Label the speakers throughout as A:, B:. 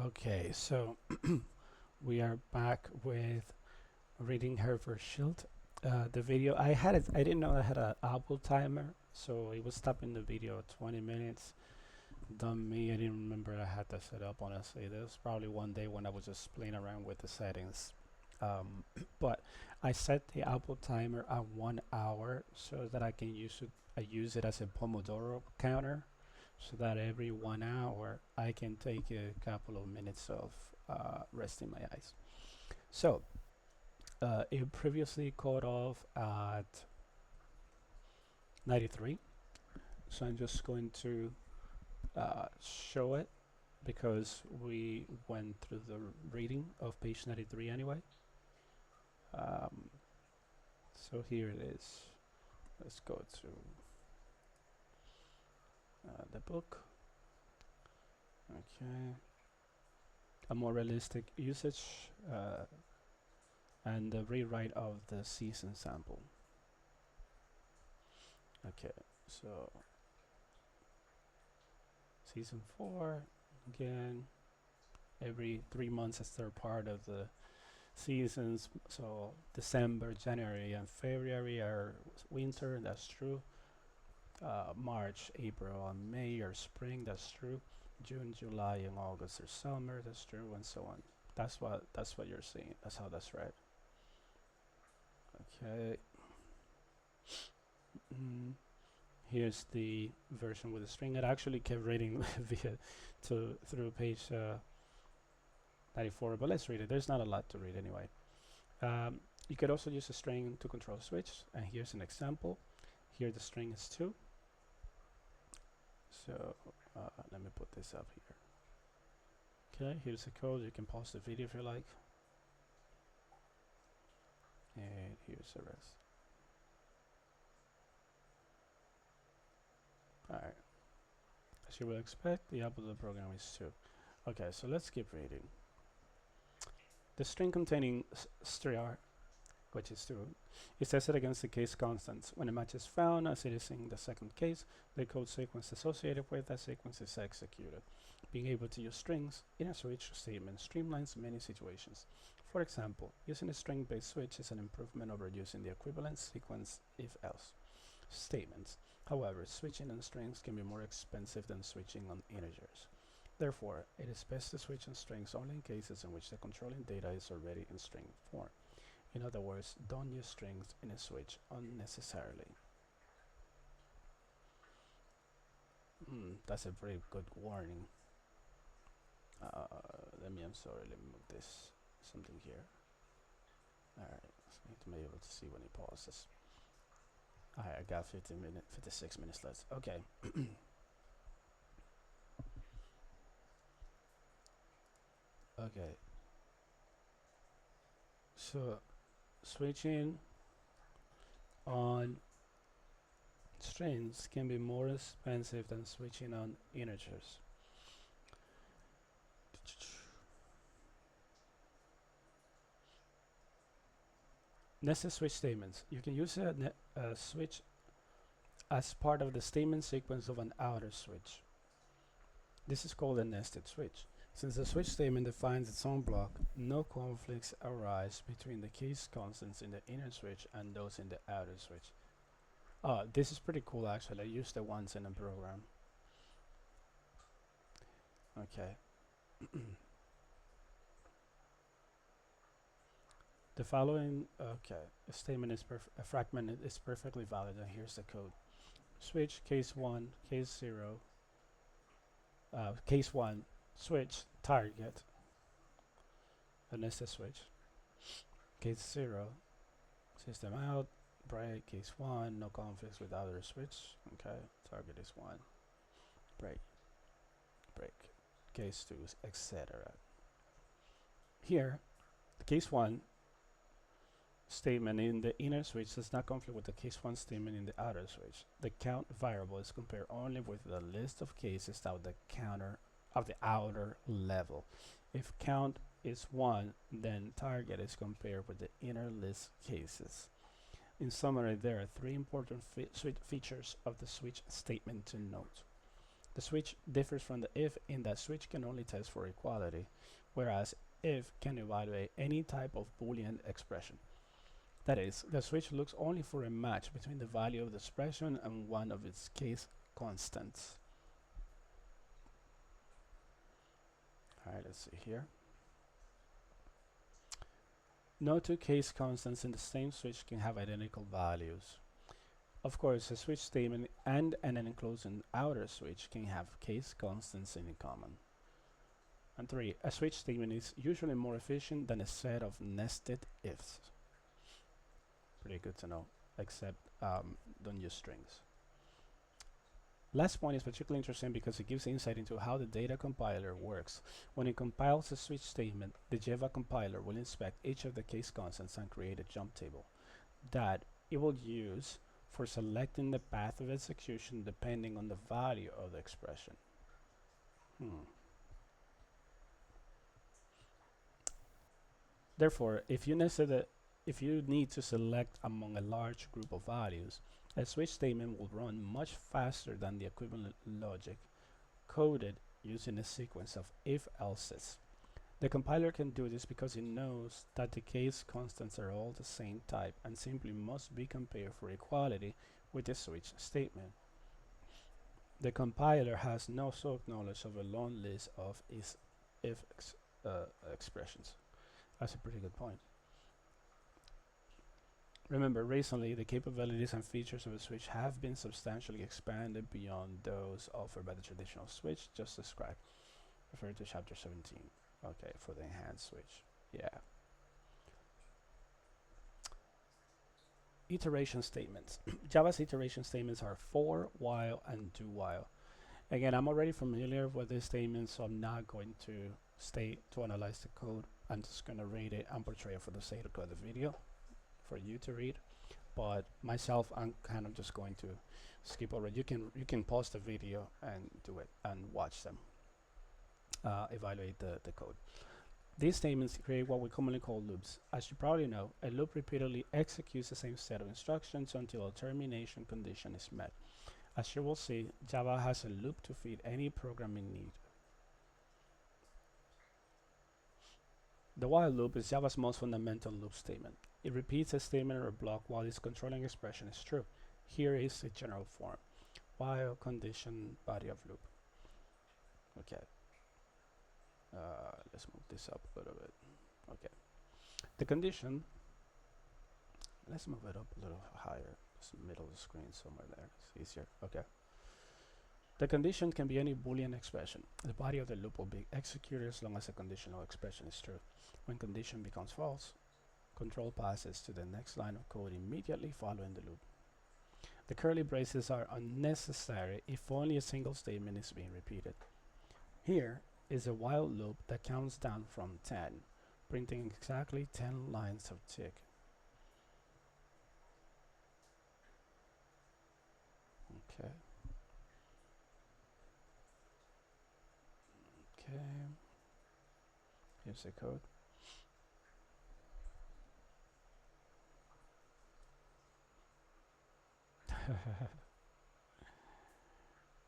A: Okay, so we are back with reading Herbert Schildt. The video I didn't know I had an Apple timer, so it was stopping the video at 20 minutes. Dumb me, I didn't remember I had that set up. Honestly, there was probably one day when I was just playing around with the settings. But I set the Apple timer at 1 hour so that I can use it. I use it as a Pomodoro counter so that every 1 hour I can take a couple of minutes of resting my eyes. So it previously cut off at 93, so I'm just going to show it because we went through the reading of page 93 anyway. So here it is. Let's go to the book. Okay. A more realistic usage and the rewrite of the season sample. Okay, so season 4 again, every 3 months as they're part of the seasons. So December, January, and February are winter. That's true. March, April, and May are spring. That's true. June, July, and August are summer. That's true, and so on. That's what you're seeing. That's how that's read. Okay. Here's the version with the string. It actually kept reading via through page 94, but let's read it. There's not a lot to read anyway. You could also use a string to control a switch, and here's an example. Here the string is 2. So let me put this up here. Okay, here's the code. You can pause the video if you like. And here's the rest. Alright. As you would expect, the output of the program is 2. Okay, so let's keep reading. The string containing str, which is 2, is tested against the case constants. When a match is found, as it is in the second case, the code sequence associated with that sequence is executed. Being able to use strings in a switch statement streamlines many situations. For example, using a string-based switch is an improvement over using the equivalent sequence if-else statements. However, switching on strings can be more expensive than switching on integers. Therefore, it is best to switch on strings only in cases in which the controlling data is already in string form. In other words, don't use strings in a switch unnecessarily. That's a very good warning. Let me move this something here. Alright, so I need to be able to see when it pauses. Alright, I got 56 minutes left. Okay. Okay. So, switching on strings can be more expensive than switching on integers. Nested switch statements. You can use a switch as part of the statement sequence of an outer switch. This is called a nested switch. Since the switch statement defines its own block, no conflicts arise between the case constants in the inner switch and those in the outer switch. This is pretty cool actually. I used it once in a program. Okay. The following, a statement is a fragment is perfectly valid, and here's the code. Switch case 1, case 0, case 1, switch, target, a nested switch. Case 0, system out, break, case 1, no conflicts with other switch, okay, target is 1, break, case 2, etc. Here, the case 1 statement in the inner switch does not conflict with the case 1 statement in the outer switch. The count variable is compared only with the list of cases of the counter of the outer level. If count is 1, then target is compared with the inner list cases. In summary, there are 3 important features of the switch statement to note. The switch differs from the if in that switch can only test for equality, whereas if can evaluate any type of Boolean expression. That is, the switch looks only for a match between the value of the expression and one of its case constants. Alright, let's see here. No two case constants in the same switch can have identical values. Of course, a switch statement and an enclosing outer switch can have case constants in common. And 3. A switch statement is usually more efficient than a set of nested ifs. Pretty good to know, except don't use strings. Last point is particularly interesting because it gives insight into how the data compiler works. When it compiles a switch statement, the Java compiler will inspect each of the case constants and create a jump table that it will use for selecting the path of execution depending on the value of the expression. Therefore, if you need to select among a large group of values, a switch statement will run much faster than the equivalent logic coded using a sequence of if-elses. The compiler can do this because it knows that the case constants are all the same type and simply must be compared for equality with the switch statement. The compiler has no soak knowledge of a long list of if expressions. That's a pretty good point. Remember, recently the capabilities and features of a switch have been substantially expanded beyond those offered by the traditional switch just described. Refer to chapter 17. Okay, for the enhanced switch. Yeah. Iteration statements. Java's iteration statements are for, while, and do while. Again, I'm already familiar with these statements, so I'm not going to analyze the code. I'm just going to read it and portray it for the sake of the video for you to read. But myself, I'm kind of just going to skip over it. You can pause the video and do it and watch them. Evaluate the code. These statements create what we commonly call loops. As you probably know, a loop repeatedly executes the same set of instructions until a termination condition is met. As you will see, Java has a loop to feed any programming need. The while loop is Java's most fundamental loop statement. It repeats a statement or block while its controlling expression is true. Here is a general form. While condition body of loop. Okay. Let's move this up a little bit. Okay. The condition, let's move it up a little higher. It's middle of the screen, somewhere there. It's easier. Okay. The condition can be any Boolean expression. The body of the loop will be executed as long as the conditional expression is true. When condition becomes false, control passes to the next line of code immediately following the loop. The curly braces are unnecessary if only a single statement is being repeated. Here is a while loop that counts down from 10, printing exactly 10 lines of tick. Okay. Okay. Here's the code.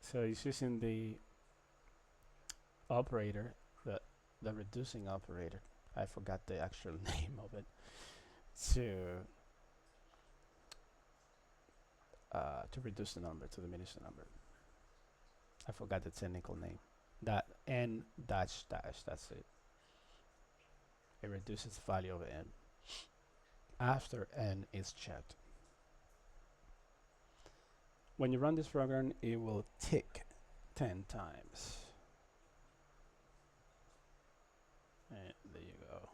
A: So it's using the operator, the reducing operator. I forgot the actual name of it. To reduce the number, to diminish the number. I forgot the technical name. That n dash dash. That's it. It reduces the value of n after n is checked. When you run this program, it will tick 10 times. And there you go.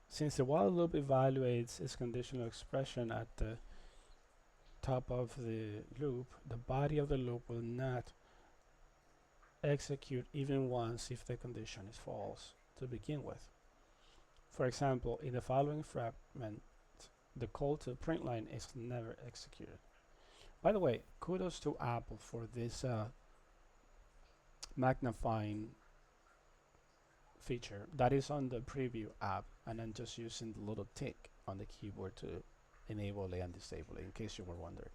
A: Since the while loop evaluates its conditional expression at the top of the loop, the body of the loop will not execute even once if the condition is false to begin with. For example, in the following fragment, the call to print line is never executed. By the way, kudos to Apple for this magnifying feature that is on the preview app, and then just using the little tick on the keyboard to enable it and disable it, in case you were wondering.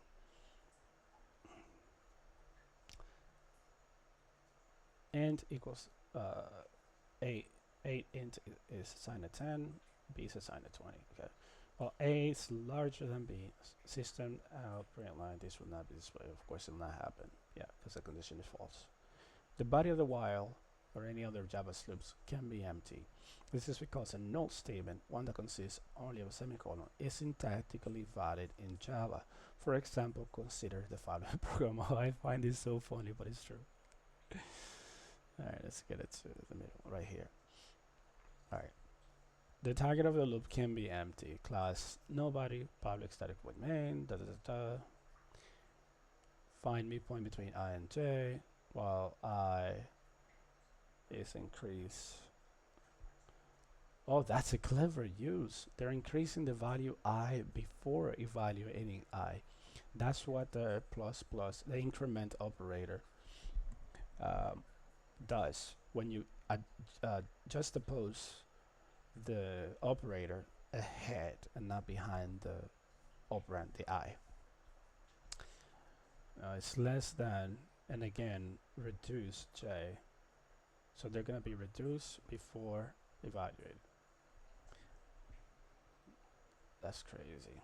A: int equals a 8 int is assigned to 10, b is assigned to 20. Okay. Well, a is larger than b. System out print line. This will not be displayed. Of course, it will not happen. Yeah, because the condition is false. The body of the while or any other Java loops can be empty. This is because a null statement, one that consists only of a semicolon, is syntactically valid in Java. For example, consider the following program. Oh, I find this so funny, but it's true. Alright, let's get it to the middle, right here. Alright. The target of the loop can be empty. Class nobody, public static void main, da da da da. Find midpoint between I and j, while I is increase. Oh, that's a clever use. They're increasing the value I before evaluating I. That's what the the increment operator does when you juxtapose the operator ahead and not behind the operand, the I. It's less than, and again, reduce j. So they're going to be reduced before evaluated. That's crazy.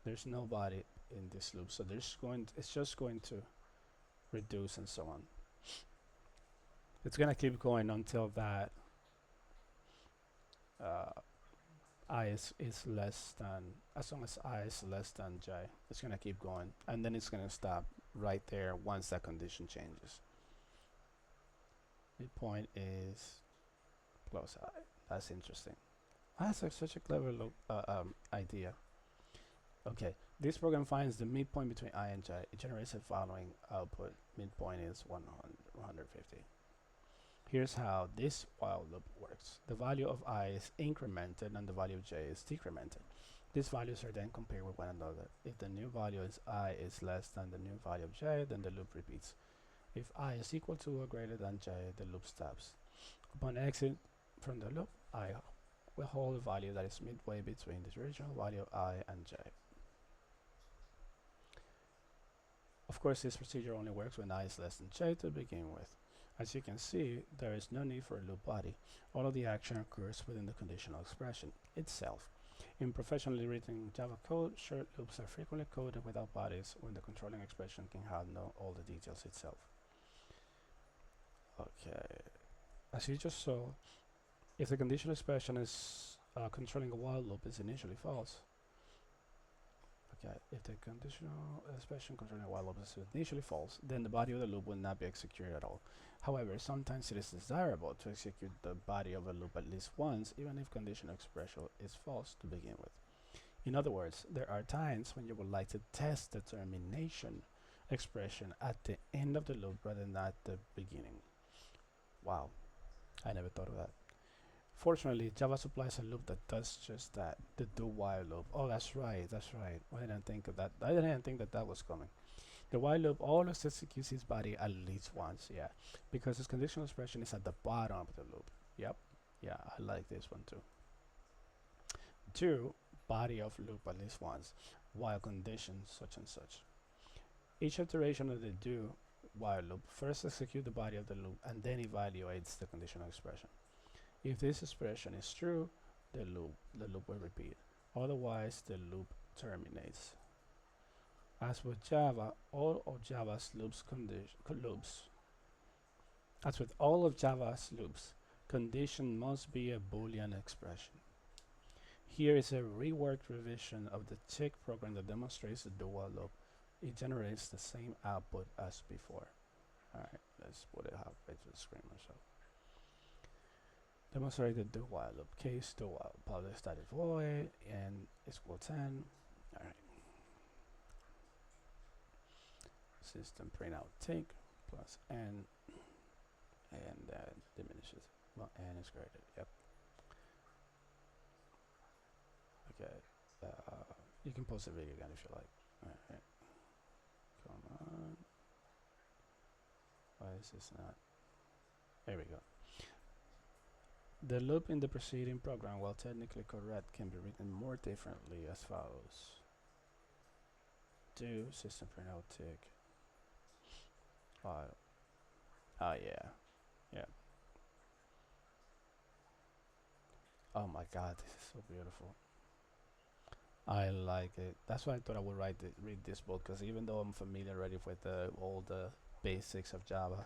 A: There's nobody in this loop, so it's just going to reduce and so on. It's going to keep going until that I is less than, as long as I is less than j, it's going to keep going, and then it's going to stop right there once that condition changes. Midpoint is plus I. That's interesting. That's such a clever idea. Okay, this program finds the midpoint between I and j. It generates the following output. Midpoint is 150. Here's how this while loop works. The value of I is incremented and the value of j is decremented. These values are then compared with one another. If the new value is I is less than the new value of j, then the loop repeats. If I is equal to or greater than j, the loop stops. Upon exit from the loop, I will hold a value that is midway between the original value of I and j. Of course, this procedure only works when I is less than j to begin with. As you can see, there is no need for a loop body. All of the action occurs within the conditional expression itself. In professionally written Java code, short loops are frequently coded without bodies when the controlling expression can handle all the details itself. Okay, as you just saw, if the conditional expression is controlling a while loop is initially false. Okay, if the conditional expression controlling a while loop is initially false, then the body of the loop will not be executed at all. However, sometimes it is desirable to execute the body of a loop at least once, even if conditional expression is false to begin with. In other words, there are times when you would like to test the termination expression at the end of the loop rather than at the beginning. Wow, I never thought of that. Fortunately, Java supplies a loop that does just that, the do-while loop. Oh, that's right. I didn't think of that. I didn't think that was coming. The while loop always executes its body at least once, yeah, because its conditional expression is at the bottom of the loop. Yep, yeah, I like this one too. Do body of loop at least once, while condition such and such. Each iteration of the do while loop first executes the body of the loop and then evaluates the conditional expression. If this expression is true, the loop will repeat. Otherwise, the loop terminates. As with Java, all of Java's condition must be a Boolean expression. Here is a reworked revision of the tick program that demonstrates the do-while loop. It generates the same output as before. Alright, let's put it halfway to the screen or so. Demonstrate the do-while loop. Case do-while, public static void, and is equal 10. Alright. System print out tick plus n, and that diminishes. Well, n is greater. Yep. Okay. You can pause the video again if you like. Alright. Come on. Why is this not? There we go. The loop in the preceding program, while technically correct, can be written more differently as follows. Do system print out tick while Oh yeah, yeah. Oh my God, this is so beautiful. I like it. That's why I thought I would read this book, because even though I'm familiar already with all the basics of Java,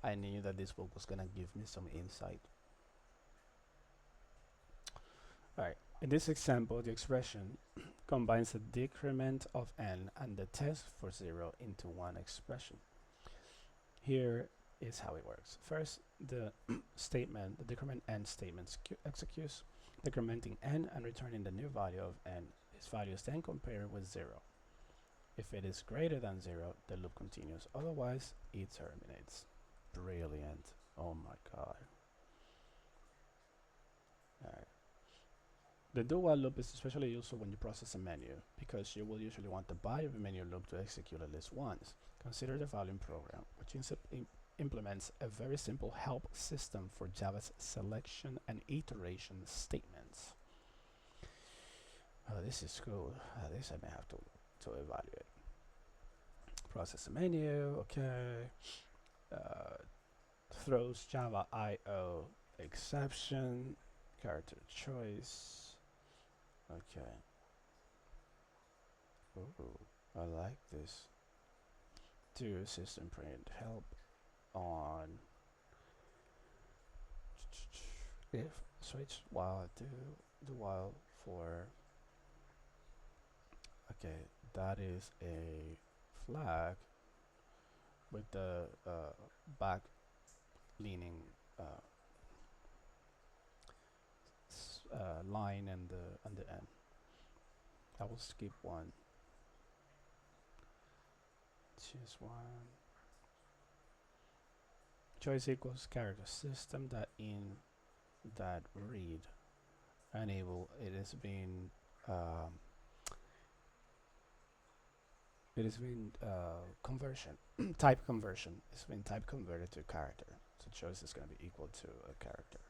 A: I knew that this book was gonna give me some insight. Alright, in this example, the expression combines the decrement of n and the test for 0 into one expression. Here is how it works. First, the statement, the decrement n statement executes, decrementing n and returning the new value of n. This value is then compared with 0. If it is greater than 0, the loop continues. Otherwise, it terminates. Brilliant. Oh my god. Alright. The do while loop is especially useful when you process a menu, because you will usually want the body of a menu loop to execute at least once. Consider the following program, which implements a very simple help system for Java's selection and iteration statements. Oh, this is cool. This I may have to evaluate. Process a menu, okay. Throws Java IO exception, character choice. Okay. Ooh, I like this. Do system print help on if switch while do while for. Okay, that is a flag with the back leaning line and the end. I will skip one. Choose one. Choice equals character system that in that read enable. It has been conversion type conversion. It's been type converted to character. So choice is going to be equal to a character,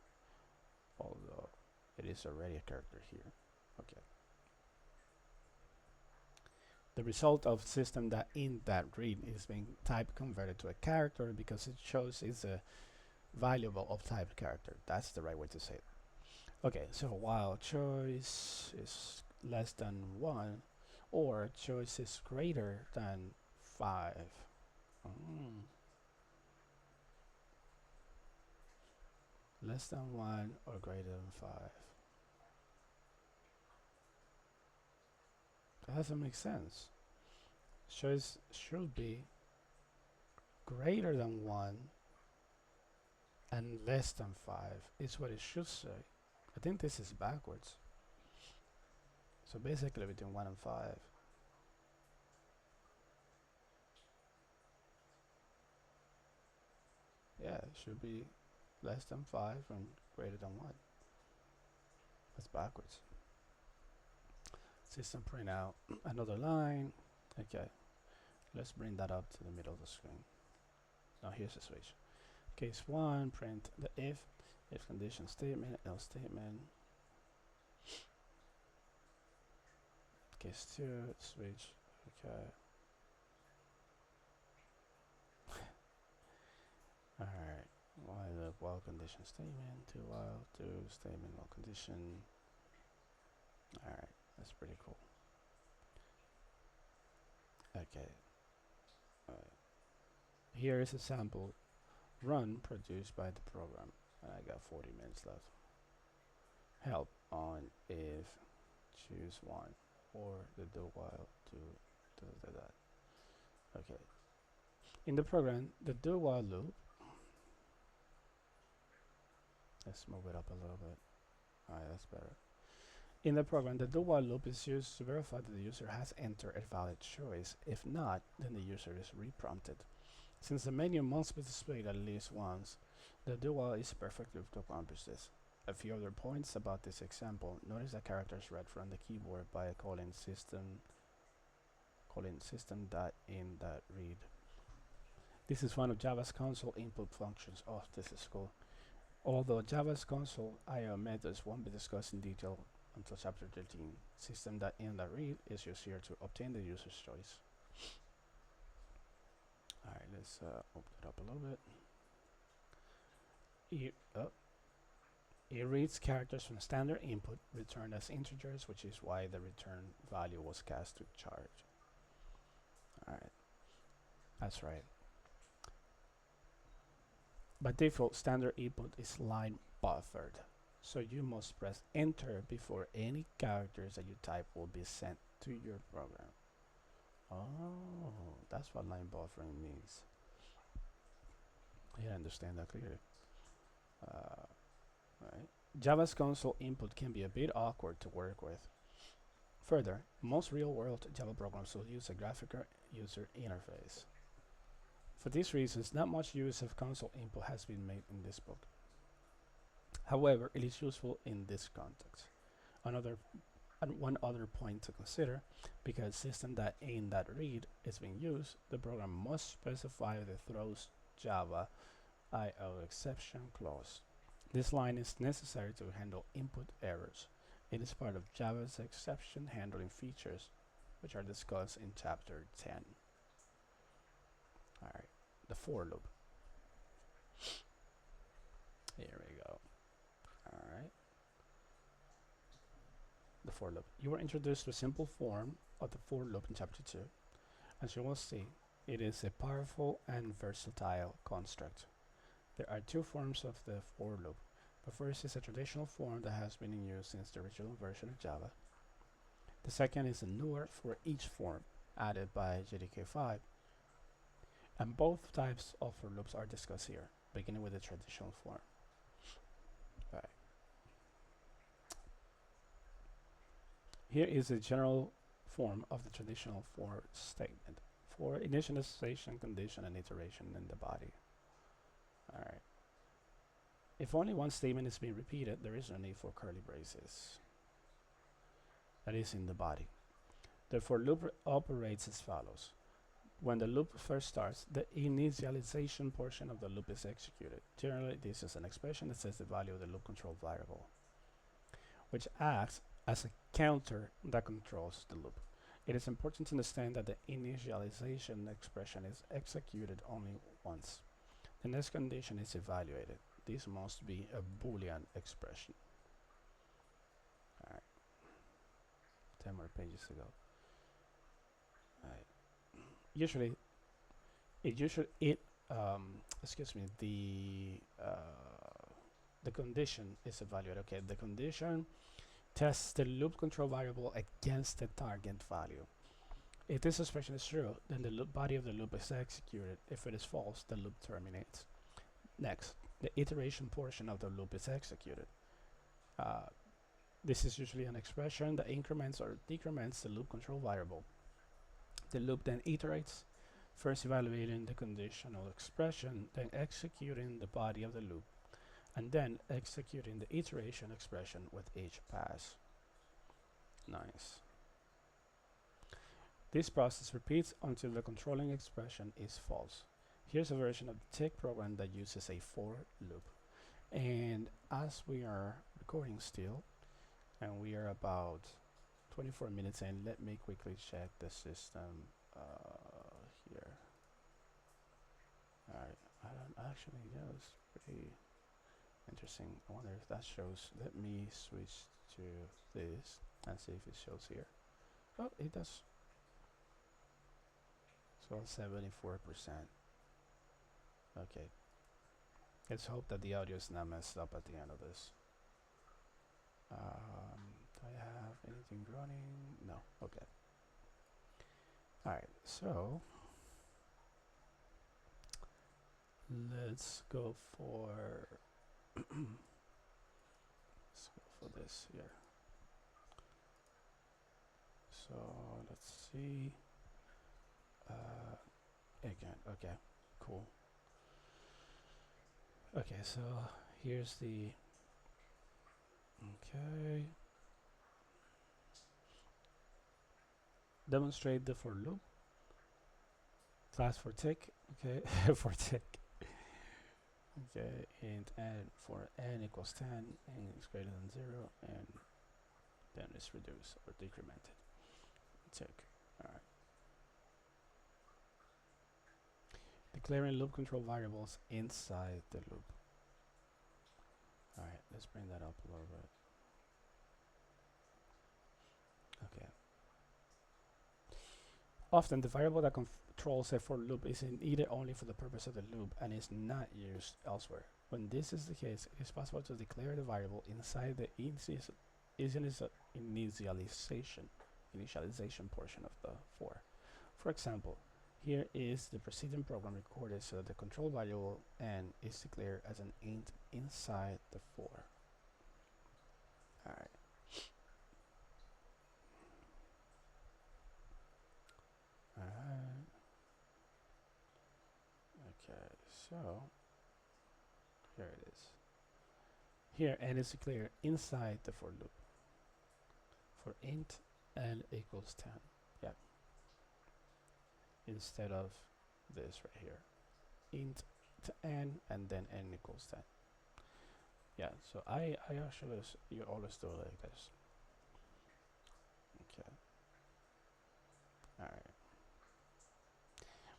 A: although it is already a character here. Okay. The result of system that in that read is being type converted to a character because it shows it's a valuable of type character. That's the right way to say it. Okay, so while choice is less than 1 or choice is greater than 5. Mm. Less than 1 or greater than 5. That doesn't make sense. Choice should be greater than 1 and less than 5 is what it should say. I think this is backwards. So basically between 1 and 5. Yeah, it should be less than 5 and greater than 1. That's backwards. System print out another line. Okay, let's bring that up to the middle of the screen. Now here's the switch. Case 1, print the if condition statement, else statement. Case 2, switch. Okay. Alright, while condition statement, do while, do statement, while condition. Alright, that's pretty cool. Okay. Here is a sample run produced by the program. And I got 40 minutes left. Help on if choose one or the do while do that. Okay. In the program, the do while loop. Let's move it up a little bit. Alright, that's better. In the program, the do while loop is used to verify that the user has entered a valid choice. If not, then the user is reprompted. Since the menu must be displayed at least once, the do while is perfect to accomplish this. A few other points about this example. Notice that characters read from the keyboard by calling system.in.read. This is one of Java's console input functions. Oh, this is cool. Although Java's console I/O methods won't be discussed in detail until chapter 13, system.in.read is used here to obtain the user's choice. Alright, let's Let's open it up a little bit. It reads characters from standard input returned as integers, which is why the return value was cast to charge. Alright, that's right. By default, standard input is line buffered, so you must press enter before any characters that you type will be sent to your program. Oh, that's what line buffering means. I understand that clearly. Right. Java's console input can be a bit awkward to work with. Further, most real-world Java programs will use a graphical user interface. For these reasons, not much use of console input has been made in this book. However, it is useful in this context. One other point to consider, because system.in.read is being used, the program must specify the throws Java IO exception clause. This line is necessary to handle input errors. It is part of Java's exception handling features, which are discussed in chapter 10. Alright, the for loop. Here we go. Alright. The for loop. You were introduced to a simple form of the for loop in chapter 2. As you will see, it is a powerful and versatile construct. There are two forms of the for loop. The first is a traditional form that has been in use since the original version of Java. The second is a newer for each form added by JDK5. And both types of for loops are discussed here, beginning with the traditional form. Right. Here is a general form of the traditional for statement for initialization, condition, and iteration in the body. Alright. If only one statement is being repeated, there is no need for curly braces. That is in the body. The for loop operates as follows. When the loop first starts, the initialization portion of the loop is executed. Generally, this is an expression that says the value of the loop control variable, which acts as a counter that controls the loop. It is important to understand that the initialization expression is executed only once. The next condition is evaluated. This must be a Boolean expression. Alright. 10 more pages to go. Alright. Usually, the condition is evaluated. Okay, the condition tests the loop control variable against the target value. If this expression is true, then the loop body of the loop is executed. If it is false, the loop terminates. Next, the iteration portion of the loop is executed. This is usually an expression that increments or decrements the loop control variable. The loop then iterates, first evaluating the conditional expression, then executing the body of the loop, and then executing the iteration expression with each pass. Nice. This process repeats until the controlling expression is false. Here's a version of the tick program that uses a for loop. And as we are recording still, and we are about 24 minutes in, let me quickly check the system here. Alright, I don't actually, yeah, it's pretty interesting. I wonder if that shows. Let me switch to this and see if it shows here. Oh, it does. So 74%. Okay. Let's hope that the audio is not messed up at the end of this. Do I have anything running? No. Okay. Alright, so let's go for let's go for this here. So let's see. Again, okay, cool. Okay, so here's the demonstrate the for loop class for tick, okay, for tick, okay, and for n equals 10, n is greater than 0, and then it's reduced or decremented. Tick. All right. The declaring loop control variables inside the loop. Alright, let's bring that up a little bit. Okay. Often the variable that controls a for loop is needed only for the purpose of the loop and is not used elsewhere. When this is the case, it is possible to declare the variable inside the initialization portion of the for. For example, here is the preceding program recorded so that the control variable n is declared as an int inside the for. Alright. Okay, so here it is. Here n is declared inside the for loop for int n equals 10. Yeah. Instead of this right here. Int to n and then n equals 10. Yeah, so I actually, you always do it like this. Okay. Alright.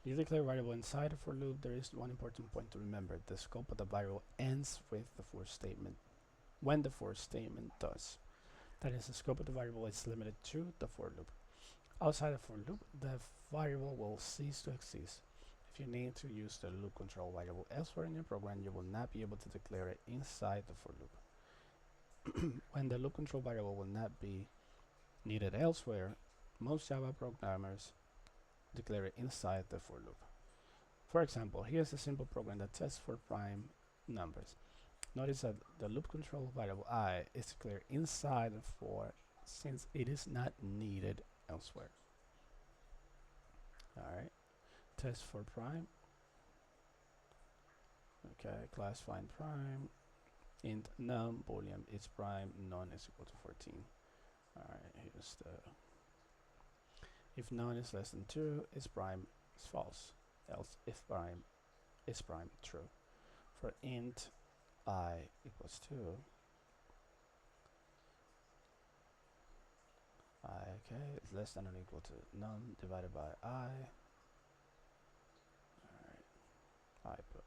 A: When you declare a variable inside a for loop, there is one important point to remember. The scope of the variable ends with the for statement. When the for statement does. That is, the scope of the variable is limited to the for loop. Outside the for loop, the variable will cease to exist. If you need to use the loop control variable elsewhere in your program, you will not be able to declare it inside the for loop. When the loop control variable will not be needed elsewhere, most Java programmers declare it inside the for loop. For example, here's a simple program that tests for prime numbers. Notice that the loop control variable I is declared inside the for since it is not needed elsewhere. Alright, test for prime. Okay, class find prime. Int num boolean is prime, none is equal to 14. Alright, here's the. If none is less than 2, is prime is false. Else, if prime is prime, true. For int I equals 2. Okay, it's less than or equal to none divided by I. Alright, I put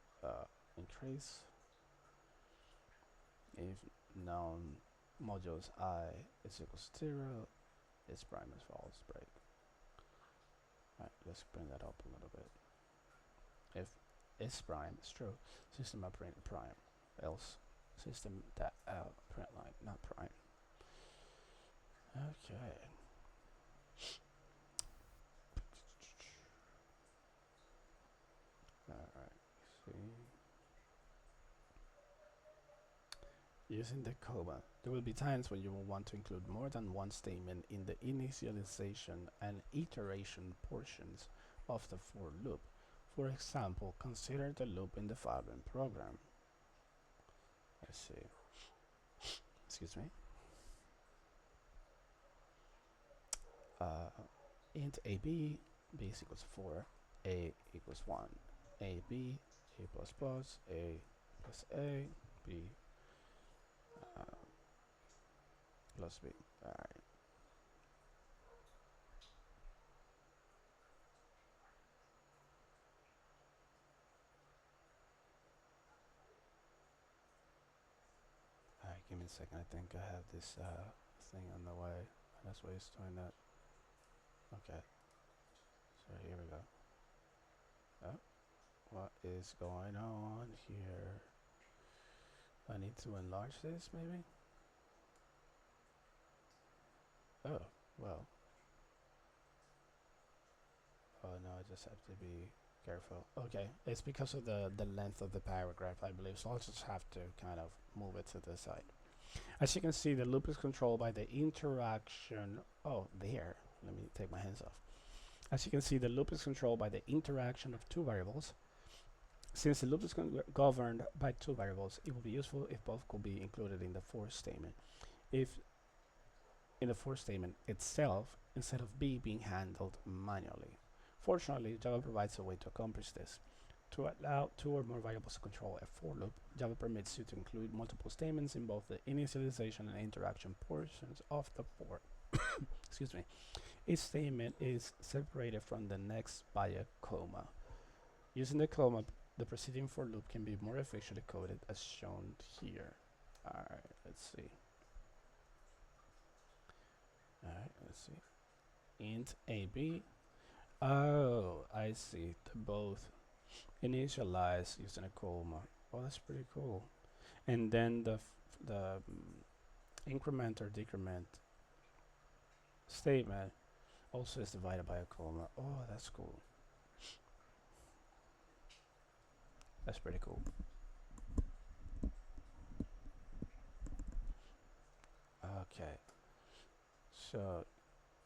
A: increase. If none modulus I is equals to 0, its prime is false, break. Alright, let's bring that up a little bit. If is prime is true, system print prime. Else, system that print line, not prime. Okay. Alright, see. Using the comma. There will be times when you will want to include more than one statement in the initialization and iteration portions of the for loop. For example, consider the loop in the following program. Let's see. Excuse me. Int ab, b is equals 4, a equals 1, a b, a plus plus, a plus a, b plus b. Alright. Alright, give me a second. I think I have this thing on the way. That's why it's doing that. Okay. So here we go. Oh, what is going on here? I need to enlarge this, maybe? Oh, well. Oh no, I just have to be careful. Okay, it's because of the length of the paragraph, I believe, so I'll just have to kind of move it to the side. As you can see, the loop is controlled by the interaction. Oh, there. Let me take my hands off. As you can see, the loop is controlled by the interaction of two variables. Since the loop is governed by two variables, it will be useful if both could be included in the for statement. If in the for statement itself, instead of B being handled manually. Fortunately, Java provides a way to accomplish this. To allow two or more variables to control a for loop, Java permits you to include multiple statements in both the initialization and interaction portions of the for. Excuse me. Each statement is separated from the next by a comma. Using the comma, the preceding for loop can be more efficiently coded as shown here. Alright, let's see. Alright, let's see. Int AB. Oh, I see. They both initialize using a comma. Oh, that's pretty cool. And then the increment or decrement statement also is divided by a comma. Oh, that's cool. That's pretty cool. Okay, so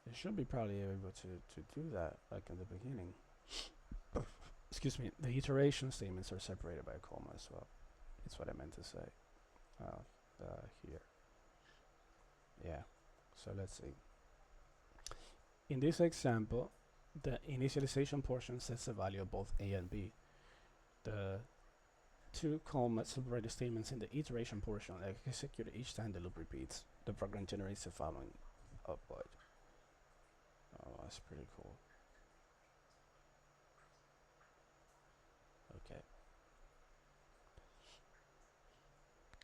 A: you should be probably able to do that like in the beginning. Excuse me. The iteration statements are separated by a comma as well. That's what I meant to say. Here. Yeah. So let's see. In this example, the initialization portion sets the value of both A and B. The two comma separated statements in the iteration portion are executed each time the loop repeats. The program generates the following output. Oh, that's pretty cool. Okay.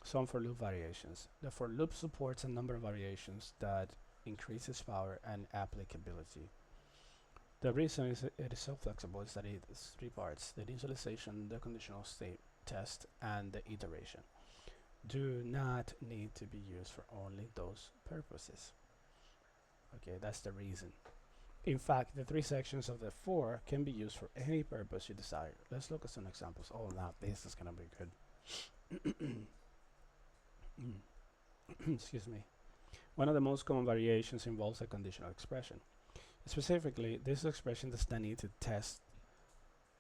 A: Some for loop variations. The for loop supports a number of variations that increases power and applicability. The reason it is so flexible is that it is three parts: the initialization, the conditional state test, and the iteration. Do not need to be used for only those purposes. Okay, that's the reason. In fact, the three sections of the for can be used for any purpose you desire. Let's look at some examples. Oh, now this is gonna be good. Excuse me. One of the most common variations involves a conditional expression. Specifically, this expression does not need to test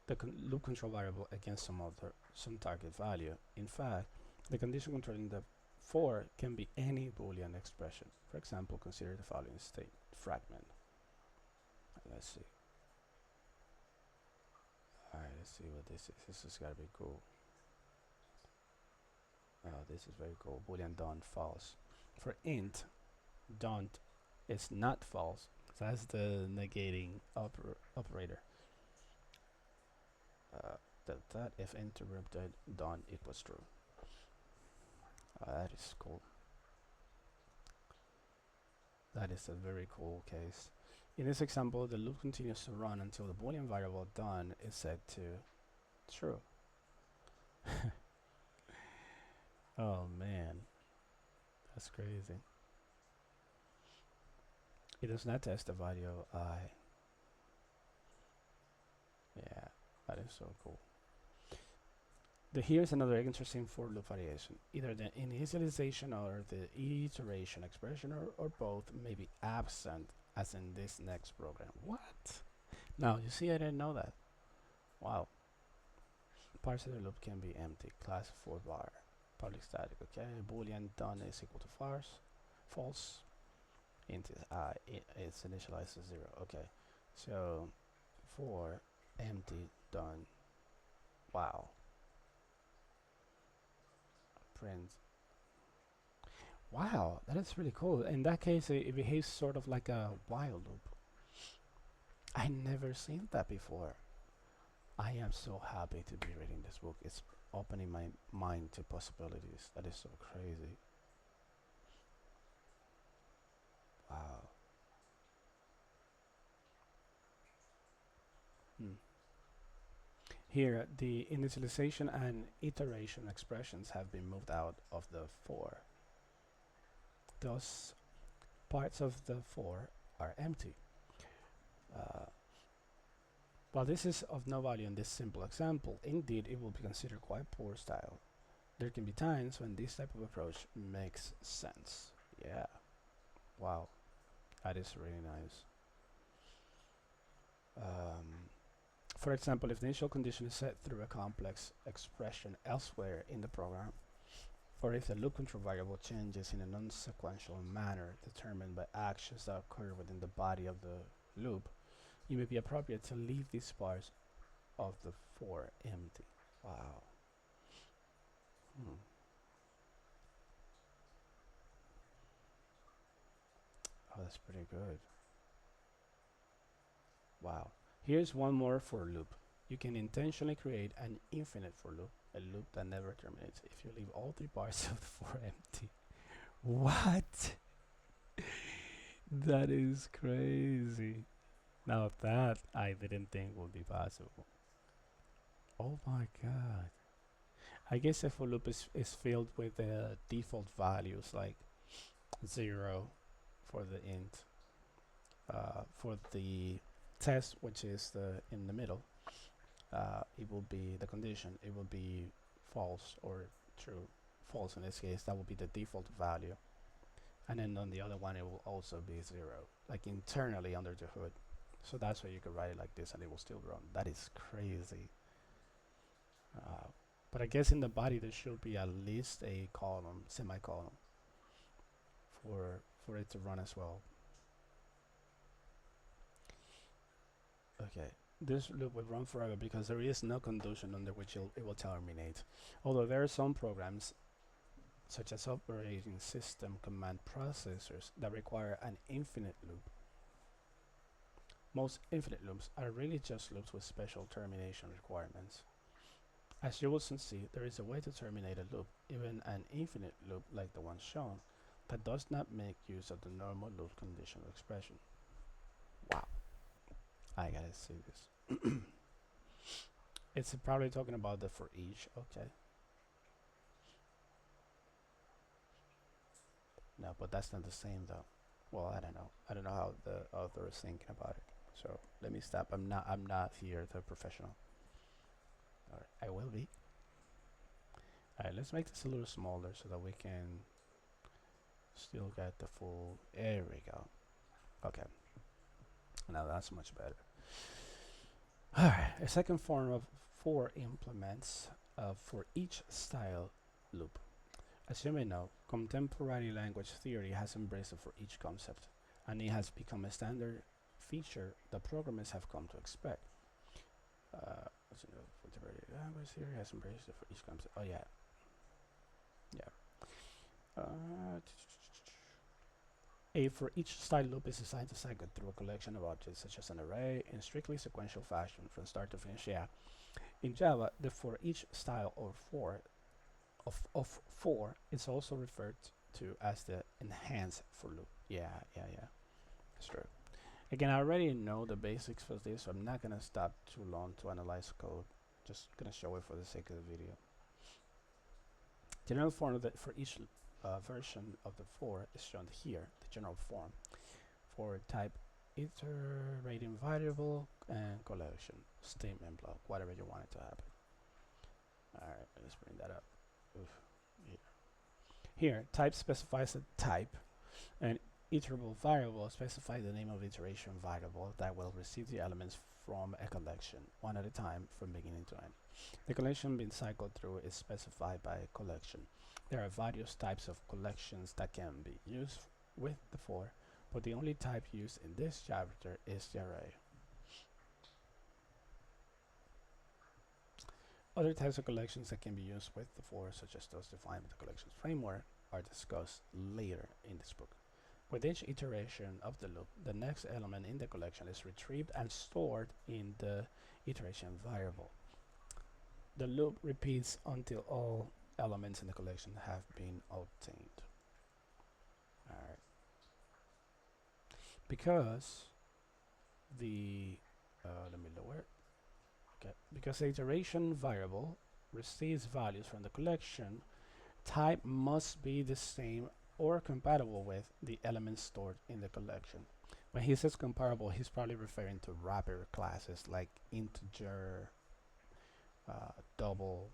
A: the loop control variable against some target value. In fact, the condition controlling the for can be any Boolean expression. For example, consider the following state fragment. Let's see. Alright, let's see what this is. This has gotta be cool. This is very cool. Boolean don't false. For int, don't is not false. So that's the negating operator. That if interrupted don't equals true. That is cool. That is a very cool case. In this example, the loop continues to run until the Boolean variable done is set to true. Oh man, that's crazy. It does not test the value of I. Yeah, that is so cool. Here's another interesting for loop variation. Either the initialization or the iteration expression or both may be absent, as in this next program. What? Now, you see, I didn't know that. Wow. Parts of the loop can be empty. Class for var. Public static. Okay. Boolean done is equal to false. Int is I. It's initialized to 0. Okay. So, for empty done. Wow. Print. Wow, that is really cool. In that case, it behaves sort of like a while loop. I never seen that before. I am so happy to be reading this book. It's opening my mind to possibilities. That is so crazy. Wow. Hmm. Here, the initialization and iteration expressions have been moved out of the for. Thus, parts of the for are empty. While this is of no value in this simple example, indeed it will be considered quite poor style. There can be times when this type of approach makes sense. Yeah. Wow. That is really nice. For example, if the initial condition is set through a complex expression elsewhere in the program, or if the loop control variable changes in a non-sequential manner determined by actions that occur within the body of the loop, it may be appropriate to leave these parts of the for empty. Wow. Oh, that's pretty good. Wow. Here's one more for loop. you can intentionally create an infinite for loop, a loop that never terminates if you leave all three parts of the for empty. What? That is crazy. Now that I didn't think would be possible. Oh my god. I guess a for loop is filled with default values like 0 for the int, for the test, which is the in the middle, it will be the condition. It will be false or true. False in this case. That will be the default value, and then on the other one, it will also be 0, like internally under the hood. So that's why you could write it like this, and it will still run. That is crazy. But I guess in the body there should be at least a column, semicolon, for it to run as well. Okay, this loop will run forever because there is no condition under which it will terminate. Although there are some programs, such as operating system command processors, that require an infinite loop. Most infinite loops are really just loops with special termination requirements. As you will soon see, there is a way to terminate a loop, even an infinite loop like the one shown, that does not make use of the normal loop conditional expression. Wow. I gotta see this. It's probably talking about the for each. Okay. No, but that's not the same though. Well, I don't know. I don't know how the author is thinking about it. So let me stop. I'm not here the professional. Alright, I will be. Alright, let's make this a little smaller so that we can still get the full. There we go. Okay. Now that's much better. Alright, a second form of for implements for each style loop. As you may know, contemporary language theory has embraced a for each concept, and it has become a standard feature that programmers have come to expect. As you know, contemporary language theory has embraced it for each concept. Oh yeah, yeah. A for each style loop is designed to cycle through a collection of objects such as an array in strictly sequential fashion from start to finish. Yeah. In Java, the for each style or for is also referred to as the enhanced for loop. Yeah. That's true. Again, I already know the basics for this, so I'm not gonna stop too long to analyze code. Just gonna show it for the sake of the video. General form of for each version of the for is shown here. The general form for type iterating variable and collection statement block, whatever you want it to happen. Alright, let's bring that up. Oof. Yeah. Here, type specifies a type, and iterable variable specifies the name of iteration variable that will receive the elements from a collection, one at a time from beginning to end. The collection being cycled through is specified by a collection. There are various types of collections that can be used with the for, but the only type used in this chapter is the array. Other types of collections that can be used with the for, such as those defined with the collections framework, are discussed later in this book. With each iteration of the loop, the next element in the collection is retrieved and stored in the iteration variable. The loop repeats until all elements in the collection have been obtained. Alright. Because the let me lower it. Okay. Because the iteration variable receives values from the collection, type must be the same or compatible with the elements stored in the collection. When he says comparable, he's probably referring to wrapper classes like integer, double,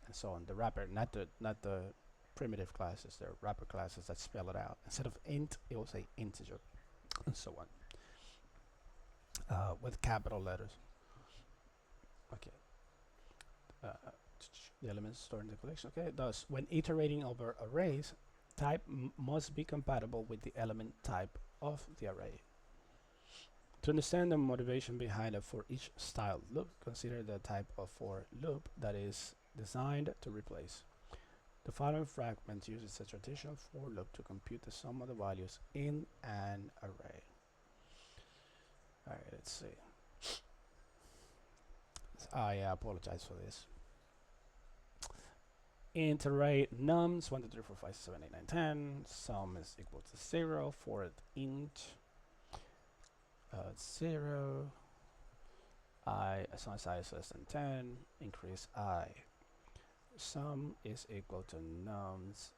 A: and so on. The wrapper, not the primitive classes. They're wrapper classes that spell it out. Instead of int, it will say integer, and so on, with capital letters. Okay. The elements stored in the collection. Okay. Thus, when iterating over arrays, type must be compatible with the element type of the array. To understand the motivation behind a for each style loop, consider the type of for loop that is designed to replace. The following fragment uses a traditional for loop to compute the sum of the values in an array. Alright, let's see. I apologize for this. Int array nums 1 2 3 4 5 6 7 8 9 10. Sum is equal to 0. For int 0. I, as long as I is less than 10, increase I. Sum is equal to nums,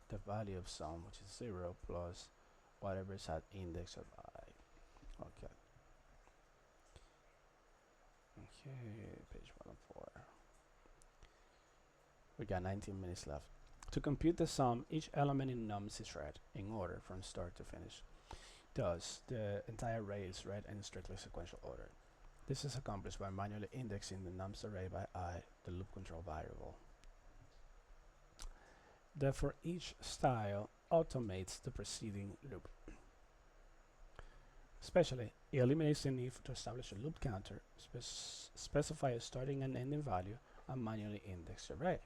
A: the value of sum, which is 0, plus whatever is at index of I. Okay. Okay, page 104. We got 19 minutes left. To compute the sum, each element in nums is read in order from start to finish. Thus, the entire array is read in strictly sequential order. This is accomplished by manually indexing the nums array by I, the loop control variable. The for each style automates the preceding loop. Especially, it eliminates the need to establish a loop counter, specify a starting and ending value, and manually index the array.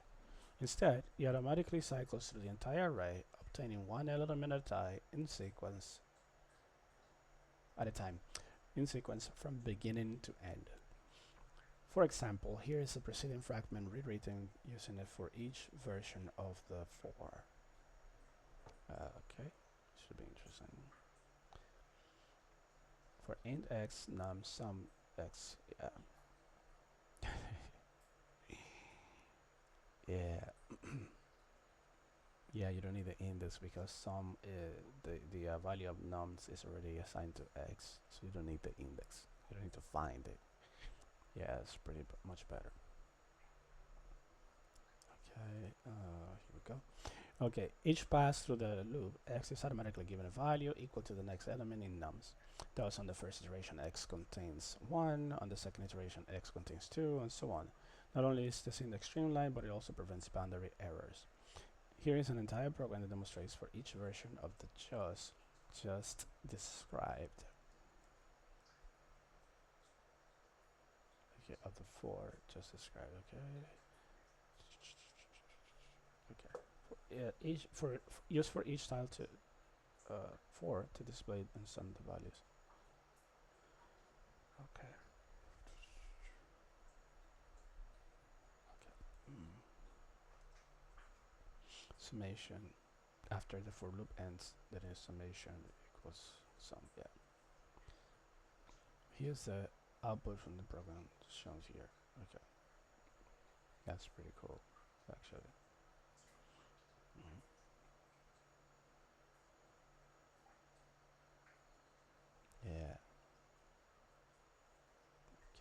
A: Instead, it automatically cycles through the entire array, obtaining one element at a time in sequence from beginning to end. For example, here is a preceding fragment rewritten using a for each version of the for. Okay, should be interesting. For int x num sum x, yeah. Yeah. Yeah, you don't need the index because sum the value of nums is already assigned to x, so you don't need the index. You don't need to find it. Yeah, it's pretty much better. Okay, here we go. Okay, each pass through the loop, x is automatically given a value equal to the next element in nums. Thus, on the first iteration, x contains 1, on the second iteration, x contains 2, and so on. Not only is this index streamlined, but it also prevents boundary errors. Here is an entire program that demonstrates for each version of the just described. Okay, of the for just described. Okay. Okay. Use for each style to for to display and sum the values. Okay. Okay. Summation after the for loop ends, then is summation equals sum. Yeah. Here's the output from the program shown here. Okay. That's pretty cool, actually. Yeah.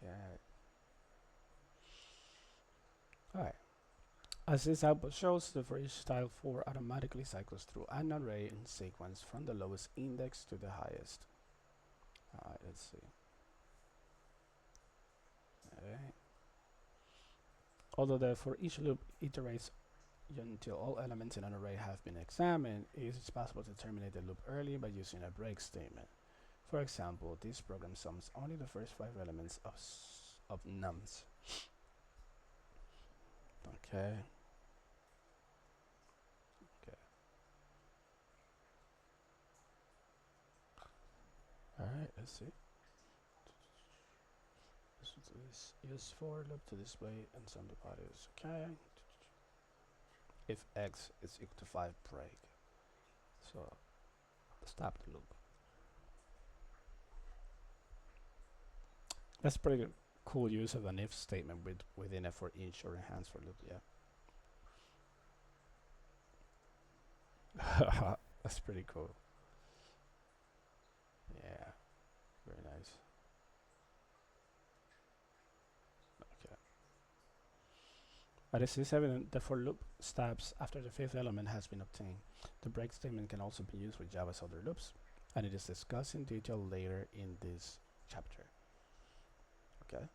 A: Okay. Alright. As this output shows, the for each style for automatically cycles through an array in sequence from the lowest index to the highest. Alright, let's see. Okay. Although the for each loop iterates until all elements in an array have been examined, it is possible to terminate the loop early by using a break statement. For example, this program sums only the first 5 elements of nums. Okay. Okay. Alright, let's see. This use for loop to display and sum the values. Okay. If x is equal to 5, break. So stop the loop. That's pretty good. Cool use of an if statement within a for each or enhanced for loop. Yeah. That's pretty cool. Yeah. Very nice. Okay. But it is evident that for loop stops after the 5th element has been obtained. The break statement can also be used with Java's other loops, and it is discussed in detail later in this chapter. Okay.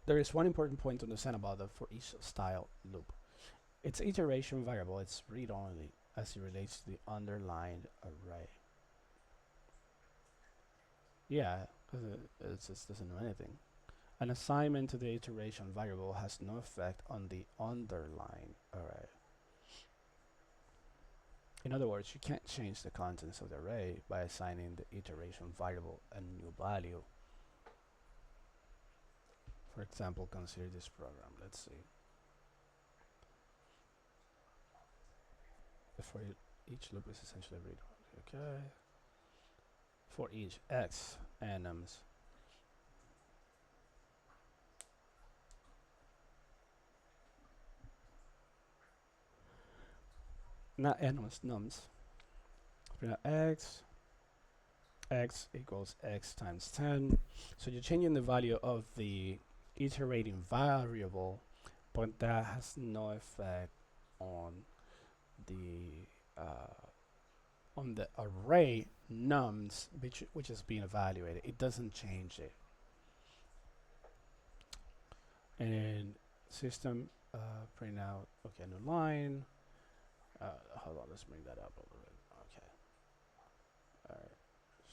A: There is one important point to understand about the for each style loop. Its iteration variable is read-only as it relates to the underlined array. Yeah, because it just doesn't know anything. An assignment to the iteration variable has no effect on the underlying array. In other words, you can't change the contents of the array by assigning the iteration variable a new value. For example, consider this program. Let's see. For each loop is essentially read. Okay. For each x enums, not enums, nums. For x equals x times 10. So you're changing the value of the iterating variable, but that has no effect on the array nums which is being evaluated. It doesn't change it. And system print out, okay, new line. Hold on, let's bring that up a little bit. Okay. All right.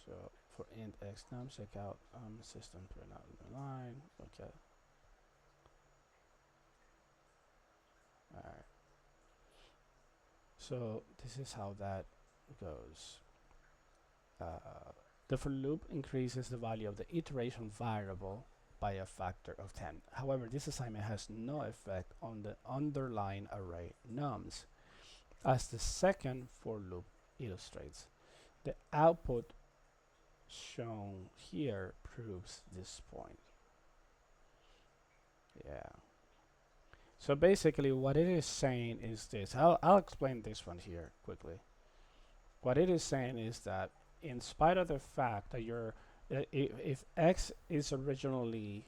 A: So for int x nums, check out system print out new line. Okay. All right. So this is how that goes. The for loop increases the value of the iteration variable by a factor of 10. However, this assignment has no effect on the underlying array nums. As the second for loop illustrates, the output shown here proves this point. Yeah. So basically what it is saying is this. I'll explain this one here quickly. What it is saying is that in spite of the fact that if x is originally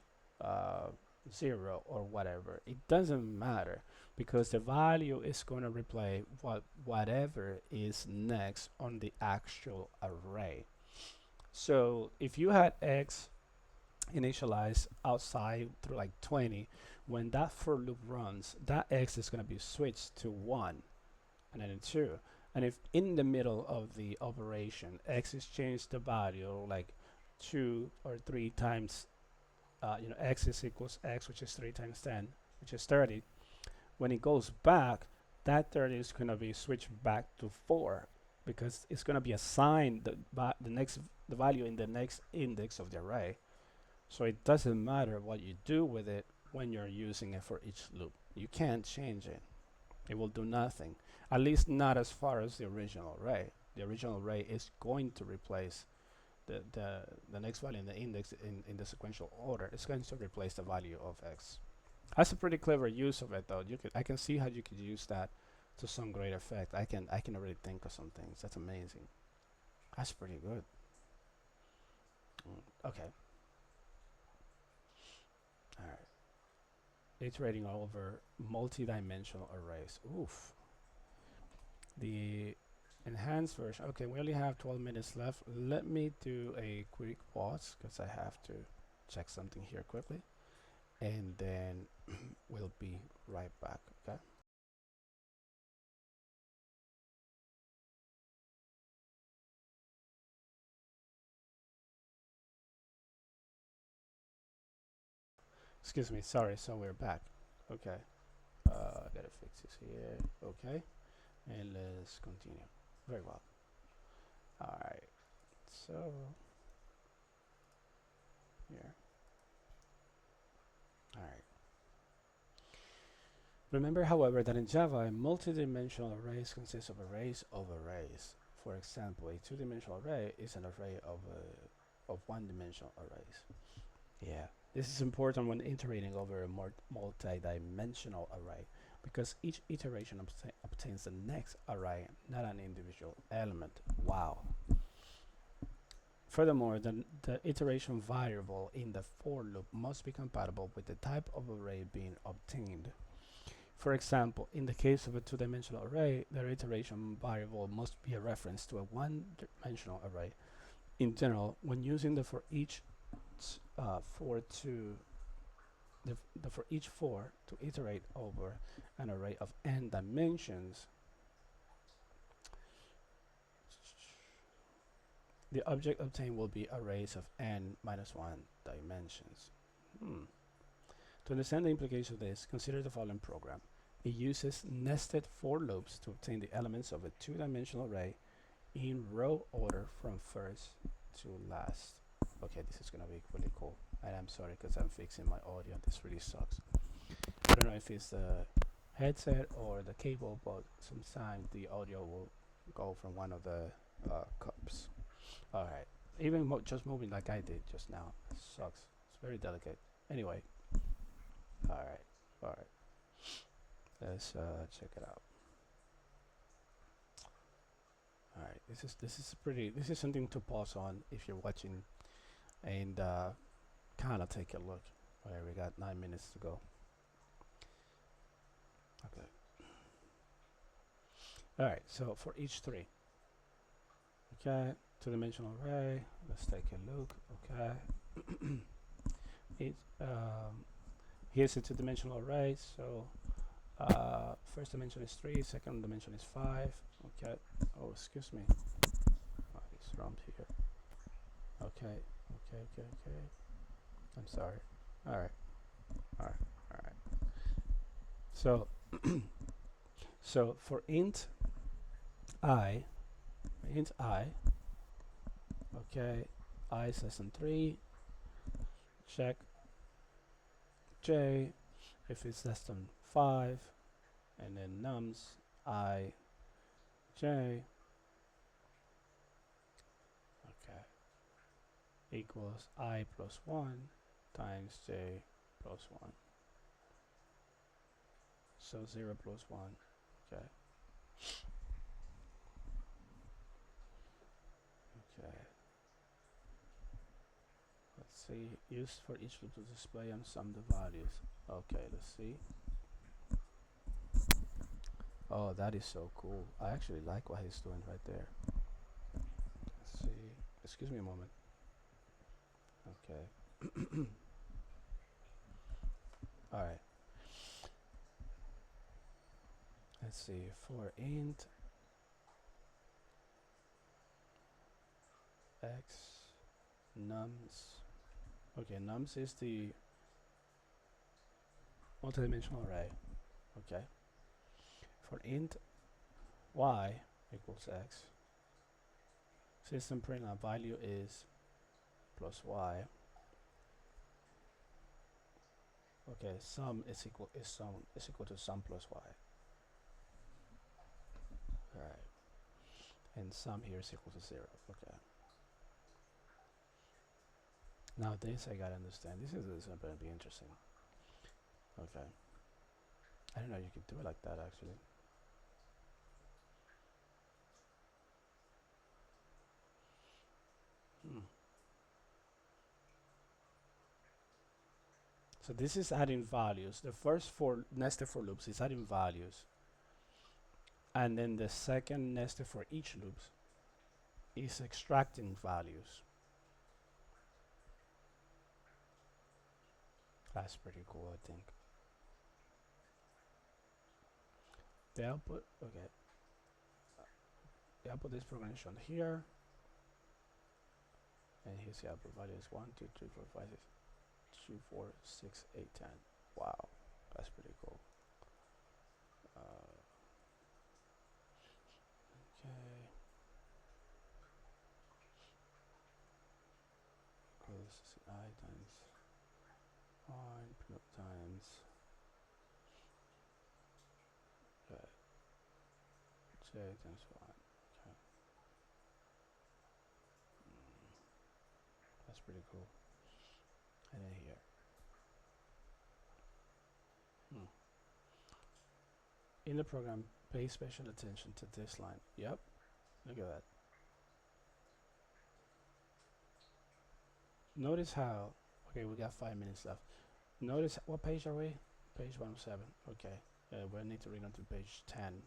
A: 0 or whatever, it doesn't matter, because the value is going to replay whatever is next on the actual array. So if you had x initialized outside through like 20, when that for loop runs, that x is going to be switched to 1 and then 2. And if in the middle of the operation x is changed the value like 2 or 3 times, x is equals x, which is 3 times 10, which is 30. When it goes back, that 30 is going to be switched back to 4, because it's going to be assigned the value in the next index of the array. So it doesn't matter what you do with it when you're using it for each loop. You can't change it. It will do nothing. At least not as far as the original array. The original array is going to replace the next value in the index in the sequential order. It's going to replace the value of x. That's a pretty clever use of it, though. I can see how you could use that to some great effect. I can already think of some things. That's amazing. That's pretty good. Okay. All right. Iterating over multi-dimensional arrays. Oof. The enhanced version. Okay, we only have 12 minutes left. Let me do a quick pause because I have to check something here quickly, and then we'll be right back. Okay. Excuse me. Sorry. So we're back. Okay. I gotta fix this here. Okay. And let's continue. Very well. All right. So here. All right. Remember, however, that in Java, a multi-dimensional arrays consists of arrays of arrays. For example, a two-dimensional array is an array of one-dimensional arrays. Yeah, this is important when iterating over a multi-dimensional array, because each iteration obtains the next array, not an individual element. Wow. Furthermore, the iteration variable in the for loop must be compatible with the type of array being obtained. For example, in the case of a two-dimensional array, the iteration variable must be a reference to a one-dimensional array. In general, when using the for each for to iterate over an array of n dimensions, the object obtained will be arrays of n minus 1 dimensions. To understand the implication of this, consider the following program. It uses nested for loops to obtain the elements of a two-dimensional array in row order from first to last. Okay, this is gonna be really cool. And I'm sorry because I'm fixing my audio. This really sucks. I don't know if it's the headset or the cable, but sometimes the audio will go from one of the cups. All right, even just moving like I did just now sucks. It's very delicate. Anyway, all right, all right. Let's check it out. All right, this is something to pause on if you're watching, and kind of take a look. All right, we got 9 minutes to go. Okay. All right, so for each three, okay, two-dimensional array. Let's take a look. Okay, it here's a two-dimensional array. So first dimension is 3, second dimension is 5. Okay. Oh, excuse me. Oh, it's romped here. Okay. Okay. I'm sorry. All right. All right. All right. So, so for int I, okay, I is less than 3. Check j if it's less than 5, and then nums I j, okay, equals I plus 1 times j plus 1. So 0 plus 1, okay. Okay. Let's see, used for each loop to display and sum the values. Okay, let's see. Oh, that is so cool. I actually like what he's doing right there. Let's see. Excuse me a moment. Okay. All right. Let's see. For int x nums. Okay, nums is the multidimensional array. Okay. For int y equals x, system print value is plus y. Okay, sum is equal to sum plus y. All right, and sum here is equal to 0. Okay. Now this I gotta understand. This is gonna be interesting. Okay. I didn't know you could do it like that actually. So this is adding values. The first four nested for loops is adding values. And then the second nested for each loops is extracting values. That's pretty cool, I think. The output, okay. The output this program is shown here. And here's the output value is 1, 2, 3, 4, 5, 6, 2, 4, 6, 8, 10. Wow, that's pretty cool. Okay. Equals I times 1 times j times 1. Okay. That's pretty cool. And then here. In the program, pay special attention to this line. Yep. Look at that. Notice how, okay, we got 5 minutes left. Notice, what page are we? Page 107. Okay. We need to read on to page 10.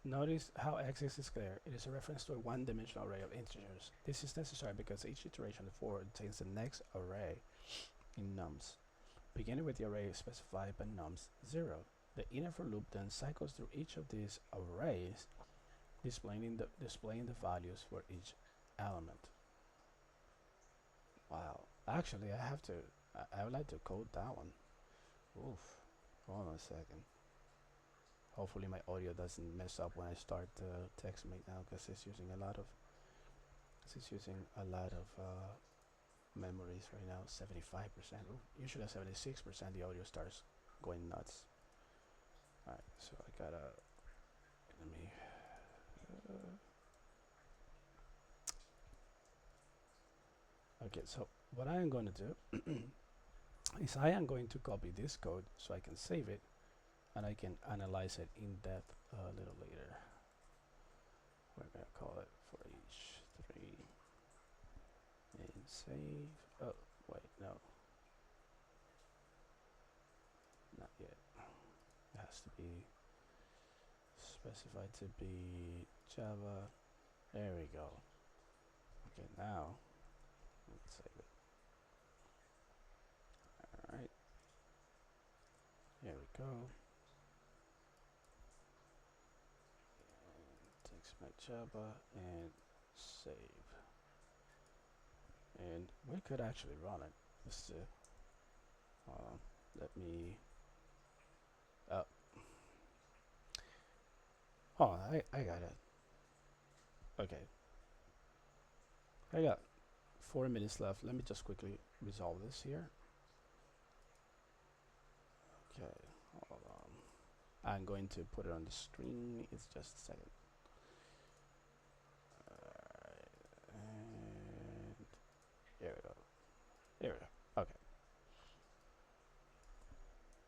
A: Notice how x is clear. It is a reference to a one-dimensional array of integers. This is necessary because each iteration of the for contains the next array in nums, beginning with the array specified by nums 0. The inner for loop then cycles through each of these arrays, displaying the values for each element. Wow. Actually, I would like to code that one. Oof. Hold on a second. Hopefully my audio doesn't mess up when I start the text mate now, because it's using a lot of memories right now. 75%. Ooh, usually at 76% the audio starts going nuts. Alright, so I gotta let me okay, so what I am going to do is I am going to copy this code so I can save it and I can analyze it in depth a little later. We're gonna call it for each 3 and save. Oh, wait, no, not yet. It has to be specified to be Java. There we go. Okay, now let's save it. All right, here we go. And takes my Java and save. And we could actually run it. Let's let me. Oh, oh, I got it. Okay, I got 4 minutes left. Let me just quickly resolve this here. Okay, hold on. I'm going to put it on the screen. It's just a second. And here we go. Here we go. Okay.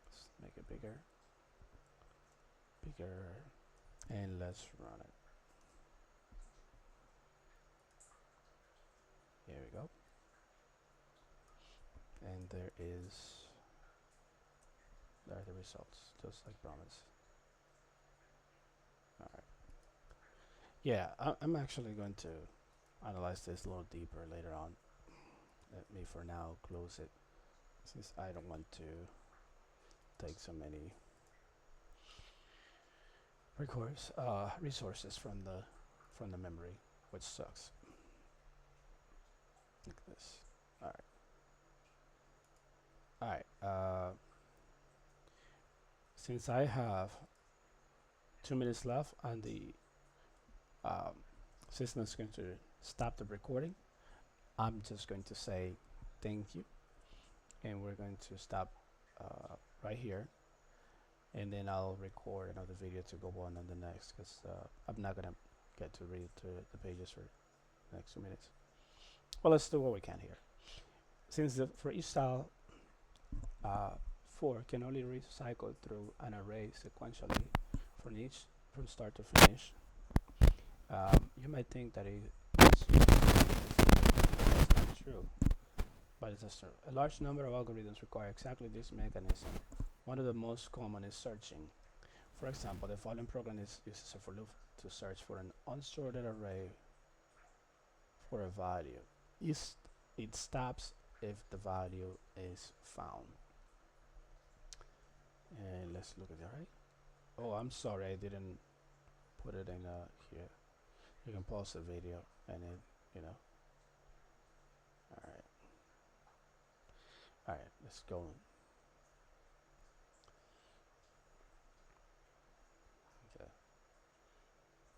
A: Let's make it bigger. Bigger. And let's run it. Here we go. And there are the results, just like promised. Alright. Yeah, I'm actually going to analyze this a little deeper later on. Let me for now close it, since I don't want to take so many resources from the memory, which sucks. Like this. Alright. Since I have 2 minutes left and the system is going to stop the recording, I'm just going to say thank you, and we're going to stop right here, and then I'll record another video to go on the next, because I'm not gonna get to read the pages for the next 2 minutes. Well, let's do what we can here. Since for each style 4 can only recycle through an array sequentially from start to finish, you might think that that's not true, but it's true. A large number of algorithms require exactly this mechanism. One of the most common is searching. For example, the following program uses a for loop to search for an unsorted array for a value. It stops if the value is found. And let's look at the array. Oh, I'm sorry, I didn't put it in here. You can pause the video and then, Alright. Alright, let's go. Okay.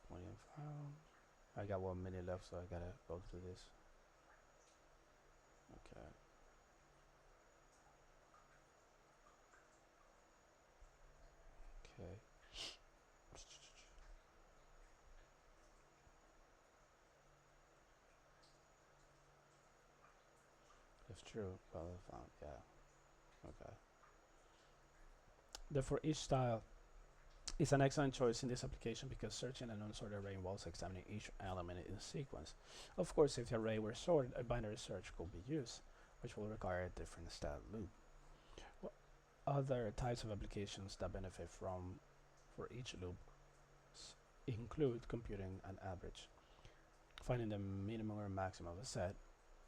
A: 20 found. I got 1 minute left, so I gotta go through this. Okay. Okay. That's true. Well, I found, yeah. Okay. The for each style is an excellent choice in this application because searching an unsorted array involves examining each element in sequence. Of course, if the array were sorted, a binary search could be used, which will require a different style loop. Other types of applications that benefit from for each loop include computing an average, finding the minimum or maximum of a set,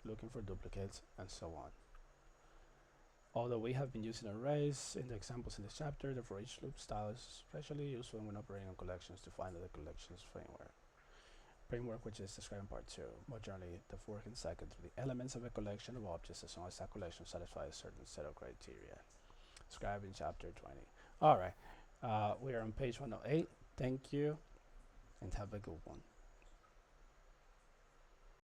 A: looking for duplicates, and so on. Although we have been using arrays in the examples in this chapter, the for each loop style is especially useful when operating on collections to find the collections framework which is described in part 2. More generally, the for can cycle through the elements of a collection of objects as long as that collection satisfies a certain set of criteria. described in chapter 20. All right. We are on page 108. Thank you and have a good one.